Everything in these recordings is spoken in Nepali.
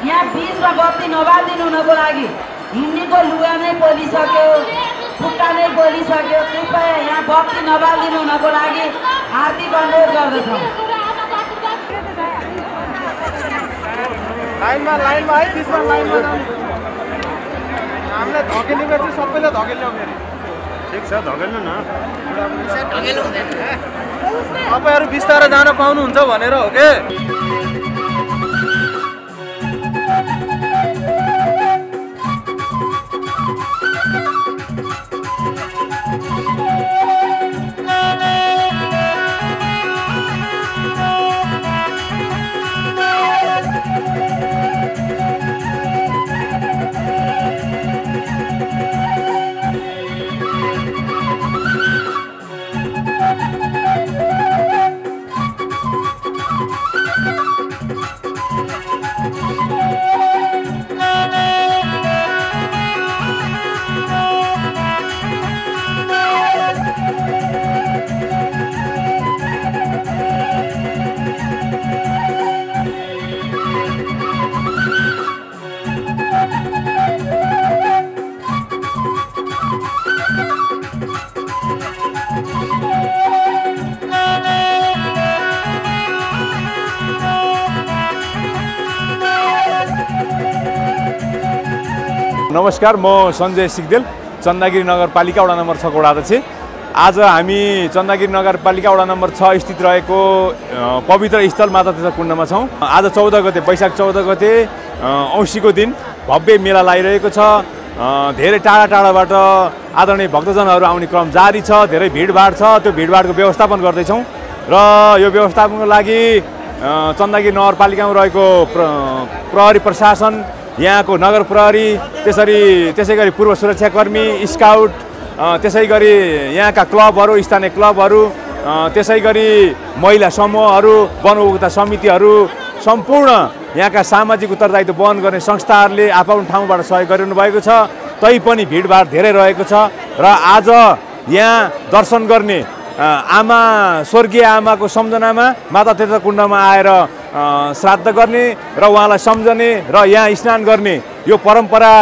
यहाँ बीचमा बत्ती नबालिदिनु हुनको लागि हिँड्नेको लुगा नै पोलिसक्यो, खुट्टा नै पोलिसक्यो। कृपया यहाँ बत्ती नबालिदिनु हुनको लागि हार्दिक अनुरोध गर्दछौँ। लाइनमा है, बीचमा लाइनमा जानु। हामीलाई धकेलेको चाहिँ सबैले धकेल्यो फेरि। ठिक छ, धकेल्नु न। तपाईँहरू बिस्तारै जान पाउनुहुन्छ भनेर हो के? नमस्कार, म सञ्जय सिग्देल, चन्दागिरी नगरपालिका वडा नम्बर 6 को वडा अध्यक्ष। आज हामी चन्दागिरी नगरपालिका वडा नम्बर 6 स्थित रहेको पवित्र स्थल माता तीर्थ कुण्डमा छौँ। आज 14 गते वैशाख 14 गते औँसीको दिन भव्य मेला लागिरहेको छ। धेरै टाढा टाढाबाट आदरणीय भक्तजनहरू आउने क्रम जारी छ। धेरै भिडभाड छ, त्यो भिडभाडको व्यवस्थापन गर्दैछौँ र यो व्यवस्थापनको लागि चन्दागिरी नगरपालिकामा रहेको प्रहरी प्रशासन, यहाँको नगर प्रहरी, त्यसै गरी पूर्व सुरक्षाकर्मी, स्काउट, त्यसै गरी यहाँका क्लबहरू, स्थानीय क्लबहरू, त्यसै गरी महिला समूहहरू, वन उपभोक्ता समितिहरू, सम्पूर्ण यहाँका सामाजिक उत्तरदायित्व वहन गर्ने संस्थाहरूले आफ्नो ठाउँबाट सहयोग गरिरहनु भएको छ। तैपनि भिडभाड धेरै रहेको छ र आज यहाँ दर्शन गर्ने स्वर्गीय आमाको सम्झनामा माता तीर्थ कुण्डमा आएर श्राद्ध गर्ने र उहाँलाई सम्झने र यहाँ स्नान गर्ने यो परम्परा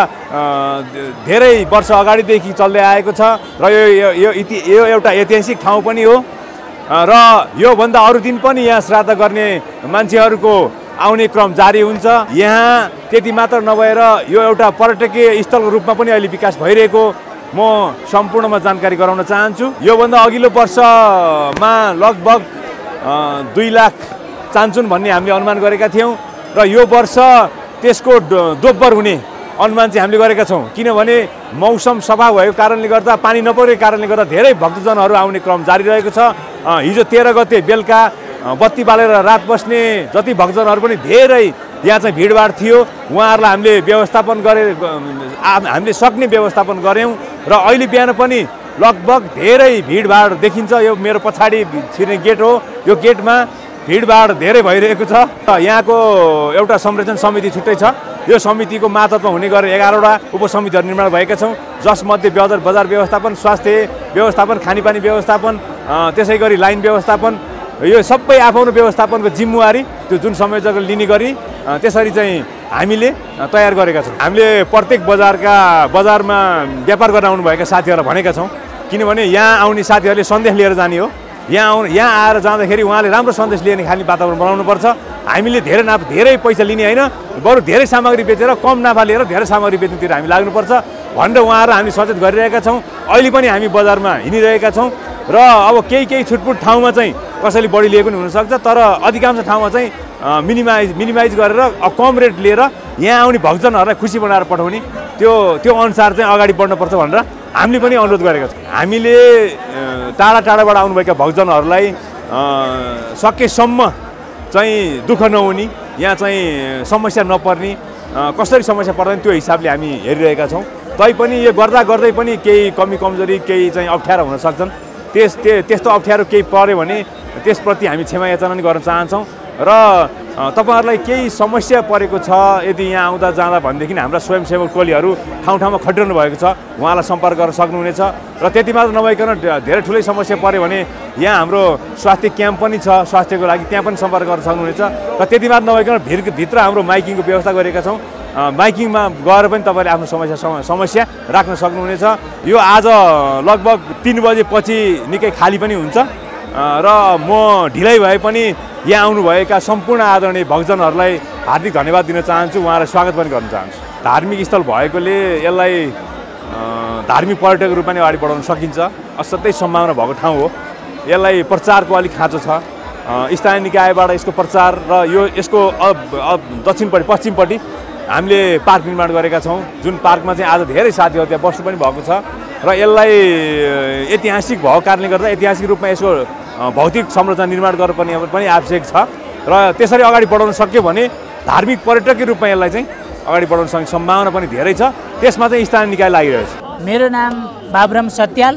धेरै वर्ष अगाडिदेखि चल्दै आएको छ र यो एउटा ऐतिहासिक ठाउँ पनि हो र योभन्दा अरू दिन पनि यहाँ श्राद्ध गर्ने मान्छेहरूको आउने क्रम जारी हुन्छ। यहाँ त्यति मात्र नभएर यो एउटा पर्यटकीय स्थलको रूपमा पनि अहिले विकास भइरहेको म सम्पूर्णमा जानकारी गराउन चाहन्छु। योभन्दा अघिल्लो वर्षमा लगभग 2 लाख चाहन्छौँ भन्ने हामीले अनुमान गरेका थियौँ र यो वर्ष त्यसको दोब्बर हुने अनुमान चाहिँ हामीले गरेका छौँ। किनभने मौसम सफा भएको कारणले गर्दा, पानी नपरेको कारणले गर्दा धेरै भक्तजनहरू आउने क्रम जारी रहेको छ। हिजो 13 गते बेलुका बत्ती बालेर रात बस्ने जति भक्तजनहरू पनि धेरै यहाँ चाहिँ भिडभाड थियो। उहाँहरूलाई हामीले व्यवस्थापन हामीले सक्ने व्यवस्थापन गऱ्यौँ र अहिले बिहान पनि लगभग धेरै भिडभाड देखिन्छ। यो मेरो पछाडि छिर्ने गेट हो, यो गेटमा भिडभाड धेरै भइरहेको छ। यहाँको एउटा संरक्षण समिति छुट्टै छ। यो समितिको मातहतमा हुने गरेर 11वटा उपसमितिहरू निर्माण भएका छौँ, जसमध्ये बजार व्यवस्थापन, स्वास्थ्य व्यवस्थापन, खानेपानी व्यवस्थापन, त्यसै गरी लाइन व्यवस्थापन, यो सबै आफ्नो व्यवस्थापनको जिम्मेवारी त्यो जुन संयोजकले लिने गरी त्यसरी चाहिँ हामीले तयार गरेका छौँ। हामीले प्रत्येक बजारमा व्यापार गर्न आउनुभएका साथीहरूलाई भनेका छौँ, किनभने यहाँ आउने साथीहरूले सन्देश लिएर जाने हो। यहाँ आएर जाँदाखेरि उहाँले राम्रो सन्देश लिने खाने वातावरण बनाउनुपर्छ। हामीले धेरै पैसा लिने होइन, बरु धेरै सामग्री बेचेर कम नाफा लिएर धेरै सामग्री बेच्नुतिर हामी लाग्नुपर्छ भनेर उहाँहरू हामी सचेत गरिरहेका छौँ। अहिले पनि हामी बजारमा हिँडिरहेका छौँ र अब केही छुटपुट ठाउँमा चाहिँ कसैले बढी लिएको पनि हुनसक्छ, तर अधिकांश ठाउँमा चाहिँ मिनिमाइज गरेर कम रेट लिएर यहाँ आउने भक्तजनहरूलाई खुसी बनाएर पठाउने त्यो अनुसार चाहिँ अगाडि बढ्नुपर्छ भनेर हामीले पनि अनुरोध गरेका छौँ। हामीले टाढाबाट आउनुभएका भक्तजनहरूलाई सकेसम्म चाहिँ दुःख नहुने, यहाँ चाहिँ समस्या नपर्ने कसरी समस्या पर्दैन त्यो हिसाबले हामी हेरिरहेका छौँ। तैपनि यो गर्दा गर्दै पनि केही कमी कमजोरी केही चाहिँ अप्ठ्यारो हुन सक्छन्। त्यस्तो अप्ठ्यारो केही पर्यो भने त्यसप्रति हामी क्षमा याचना पनि गर्न चाहन्छौँ र तपाईँहरूलाई केही समस्या परेको छ यदि यहाँ आउँदा जाँदा भनेदेखि हाम्रा स्वयंसेवक टोलीहरू ठाउँ ठाउँमा खटिरहनु भएको छ, उहाँलाई सम्पर्क गर्न सक्नुहुनेछ। र त्यति मात्र नभइकन धेरै ठुलै समस्या पऱ्यो भने यहाँ हाम्रो स्वास्थ्य क्याम्प पनि छ, स्वास्थ्यको लागि त्यहाँ पनि सम्पर्क गर्न सक्नुहुनेछ। र त्यति मात्र नभइकन भित्र हाम्रो माइकिङको व्यवस्था गरेका छौँ। माइकिङमा गएर पनि तपाईँले आफ्नो समस्या राख्न सक्नुहुनेछ। यो आज लगभग 3 बजेपछि निकै खाली पनि हुन्छ र म ढिलै भए पनि यहाँ आउनुभएका सम्पूर्ण आदरणीय भक्तजनहरूलाई हार्दिक धन्यवाद दिन चाहन्छु, उहाँलाई स्वागत पनि गर्न चाहन्छु। धार्मिक स्थल भएकोले यसलाई धार्मिक पर्यटकको रूपमा नै अगाडि बढाउन सकिन्छ, असाध्यै सम्भावना भएको ठाउँ हो। यसलाई प्रचारको अलिक खाँचो छ, स्थानीय निकायबाट यसको प्रचार र यसको दक्षिणपट्टि पश्चिमपट्टि हामीले पार्क निर्माण गरेका छौँ, जुन पार्कमा चाहिँ आज धेरै साथीहरू त्यहाँ बस्नु पनि भएको छ र यसलाई ऐतिहासिक भएको कारणले गर्दा ऐतिहासिक रूपमा यसको भौतिक संरचना निर्माण गर्न पनि आवश्यक छ र त्यसरी अगाडि बढाउन सक्यो भने धार्मिक पर्यटकीय रूपमा यसलाई चाहिँ अगाडि बढाउन सक्ने सम्भावना पनि धेरै छ। त्यसमा चाहिँ स्थानीय निकाय लागिरहेछ। मेरो नाम बाबुराम सत्याल।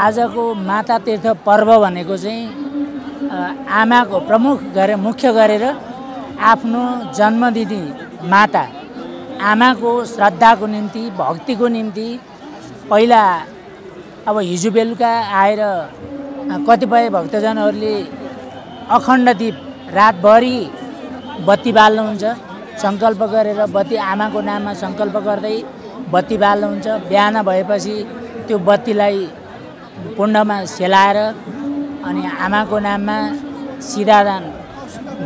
आजको माता तीर्थ पर्व भनेको चाहिँ आमाको मुख्य गरेर आफ्नो जन्मदिनी माता आमाको श्रद्धाको निम्ति भक्तिको निम्ति पहिला अब हिजो बेलुका आएर कतिपय भक्तजनहरूले अखण्ड दीप रातभरि बत्ती बाल्नुहुन्छ, सङ्कल्प गरेर बत्ती आमाको नाममा सङ्कल्प गर्दै बत्ती बाल्नुहुन्छ। बिहान भएपछि त्यो बत्तीलाई कुण्डमा सेलाएर अनि आमाको नाममा सिधादान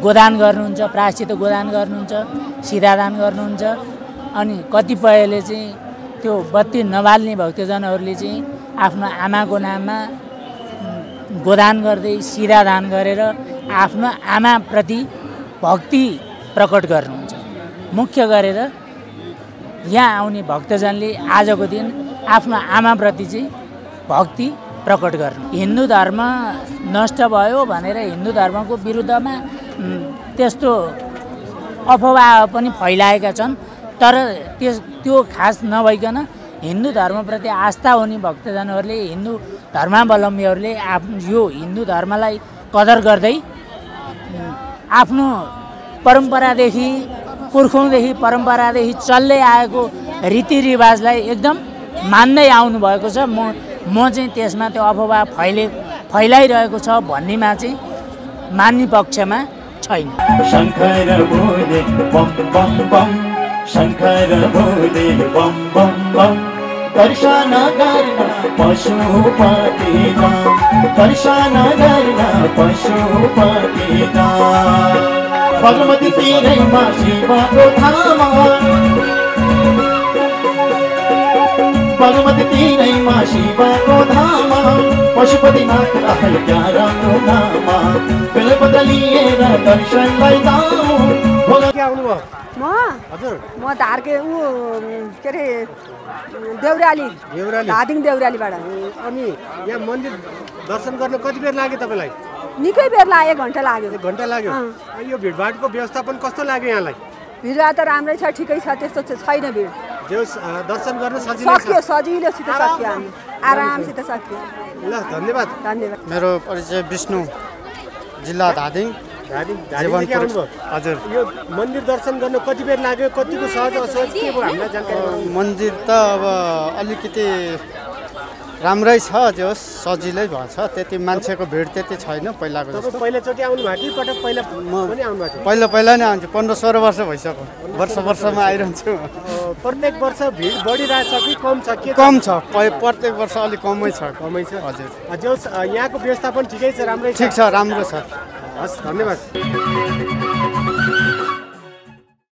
गोदान गर्नुहुन्छ, प्रायश्चित गोदान गर्नुहुन्छ, सिधादान गर्नुहुन्छ। अनि कतिपयले चाहिँ त्यो बत्ती नबाल्ने भक्तजनहरूले चाहिँ आफ्नो आमाको नाममा गोदान गर्दै सिधादान गरेर आफ्नो आमाप्रति भक्ति प्रकट गर्नुहुन्छ। मुख्य गरेर यहाँ आउने भक्तजनले आजको दिन आफ्नो आमाप्रति चाहिँ भक्ति प्रकट गर्नु। हिन्दू धर्म नष्ट भयो भनेर हिन्दू धर्मको विरुद्धमा त्यस्तो अफवाह पनि फैलाएका छन्, तर त्यो खास नभइकन हिन्दू धर्मप्रति आस्था हुने भक्तजनहरूले हिन्दू धर्मावलम्बीहरूले यो हिन्दू धर्मलाई कदर गर्दै आफ्नो परम्परादेखि पुर्खौँदेखि परम्परादेखि चल्दै आएको रीतिरिवाजलाई एकदम मान्दै आउनुभएको छ। म चाहिँ त्यसमा त्यो अफवाह फैलाइरहेको छ भन्नेमा चाहिँ मान्ने पक्षमा छैन। शङ्कर बोले बम बम बम, शङ्कर बोले बम बम बम। दर्शन गर्न पशुपतिना, दर्शन गर्न पशुपतिना। बागमती तीरैमा शिवको धाम, बागमती तीरैमा शिवको धाम। पशुपतिनाथ आयो त्यहाँ राम्रो नाम, बेलपत्र लिएर दर्शनलाई जाऊ। के आउनुभयो? हजुर म धारके के अरे देउराली धादिङ देउरालीबाट। अनि यहाँ मन्दिर दर्शन गर्न कति बेर लाग्यो तपाईँलाई? निकै बेर लाग्यो, 1 घन्टा लाग्यो। 1 घन्टा लाग्यो। यो भिडभाडको व्यवस्थापन कस्तो लाग्यो यहाँलाई? भिडभाड त राम्रै छ, ठिकै छ, त्यस्तो छैन भिड। दर्शन गर्न सक्यो, सजिलोसित सक्यो, हामी आरामसित सक्यो। ल धन्यवाद। धन्यवाद। मेरो परिचय विष्णु, जिल्ला धादिङ। हजुर यो मन्दिर दर्शन गर्न कति बेर लाग्यो, कतिको सहज असहज के भयो हामीलाई जानकारी? मन्दिर त अब अलिकति राम्रै छ, जो सजिलै भएछ, त्यति मान्छेको भिड त्यति छैन पहिलाको जस्तो। पहिलाचोटि आउनु भएको कि पटक पहिला पनि आउनु भएको? पहिला नै आउँछु, 15-16 वर्ष भइसक्यो, वर्षमा आइरहन्छु। प्रत्येक वर्ष भिड बढिरहेछ कि कम छ? के कम छ, प्रत्येक वर्ष अलिक कमै छ। कमै छ, हजुर। यहाँको व्यवस्थापन ठिकै छ, राम्रै छ? ठिक छ, राम्रो छ। हस्, धन्यवाद।